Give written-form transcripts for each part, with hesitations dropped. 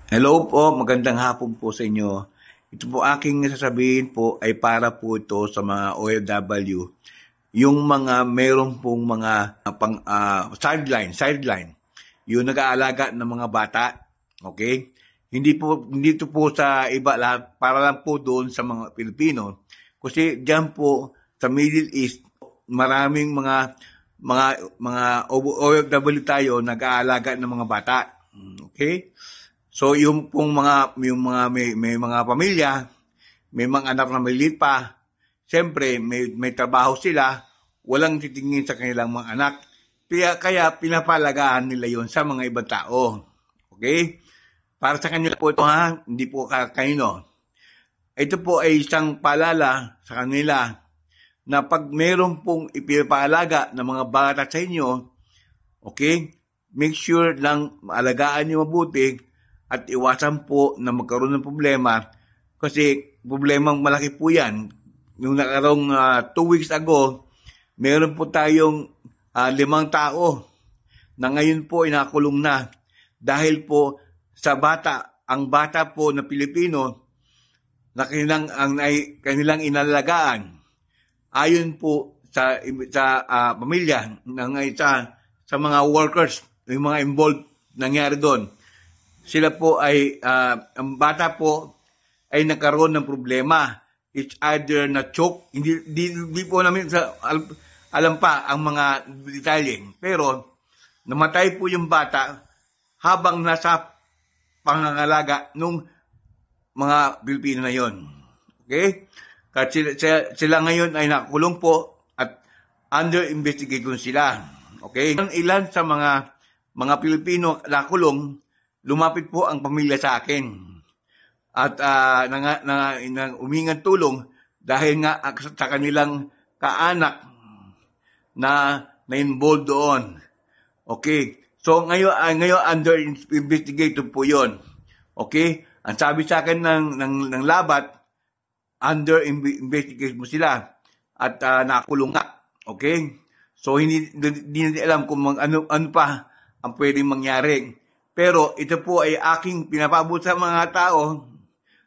Hello po, magandang hapon po sa inyo. Ito po aking sasabihin po ay para po ito sa mga OFW. Yung mga meron pong mga sideline, yung nag-aalaga ng mga bata, okay? Hindi ito po sa iba lahat, para lang po doon sa mga Pilipino. Kasi diyan po sa Middle East, maraming mga OFW tayo nag-aalaga ng mga bata. Okay? So yung mga may mga pamilya, may mga anak na maliit pa, siyempre may trabaho sila, walang titingin sa kanilang mga anak. Kaya pinapalagaan nila yon sa mga ibang tao. Okay? Para sa kanila po ito ha, hindi po kanino. Ito po ay isang paalala sa kanila na pag meron pong ipinapaalaga ng mga bata sa inyo, okay, make sure lang maalagaan nyo mabuti at iwasan po na magkaroon ng problema kasi problemang malaki po yan. Yung nakarong 2 weeks ago, meron po tayong 5 tao na ngayon po inakulong na dahil po sa ang bata po na Pilipino na kanilang inalagaan ayon po sa pamilya ng sa mga workers, yung mga involved nangyari doon. Sila po ay ang bata po ay nagkaroon ng problema. It's either na choke, hindi po namin alam pa ang mga detalye. Pero namatay po yung bata habang nasa pangangalaga nung mga Pilipino na yon. Okay? Kasi sila ngayon ay nakulong po at under investigation sila. Okay? Ilan sa mga Pilipino nakulong, lumapit po ang pamilya sa akin. At umingan tulong dahil nga sa kanilang kaanak na involved doon. Okay? So ngayon under investigation po 'yon. Okay? Ang sabi sa akin ng labat, under investigation mo sila at nakulong nga. Okay? So hindi alam kung ano pa ang pwedeng mangyari. Pero ito po ay aking pinapabot sa mga tao,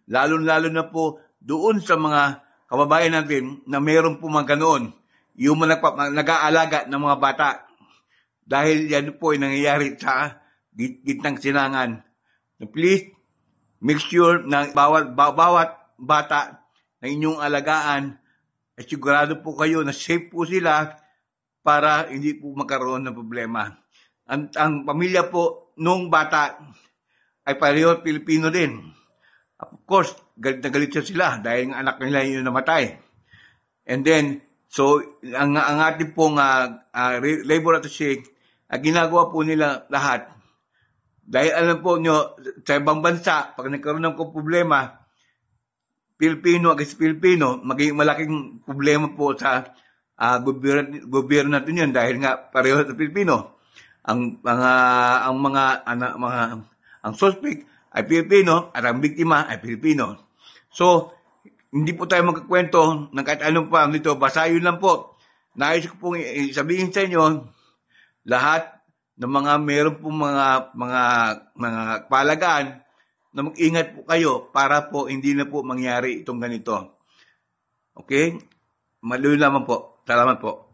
lalo na po doon sa mga kababayan natin na mayroon po mga ganoon, yung nag-aalaga ng mga bata. Dahil yan po ay nangyayari sa gitnang sinangan. Please, make sure na bawat bata na inyong alagaan, ay sigurado po kayo na safe po sila para hindi po magkaroon ng problema. Ang pamilya po nung bata ay pareho Pilipino din. Of course, galit na galit sila dahil ang anak nila yung namatay. And then, so ang ating pong labor attaché, ginagawa po nila lahat. Dahil alam po nyo, sa ibang bansa, pag nagkaroon ng problema, Pilipino against Pilipino, magiging malaking problema po sa gobyerno natin yun dahil nga pareho sa Pilipino. Ang suspect ay Pilipino at ang biktima ay Pilipino. So, hindi po tayo magkakwento ng kahit anong pa dito. Basta yun lang po. Nais ko pong sabihin sa inyo, lahat ng mga meron pong mga palagaan na mag-ingat po kayo para po hindi na po mangyari itong ganito. Okay? Maluwi lamang po. Salamat po.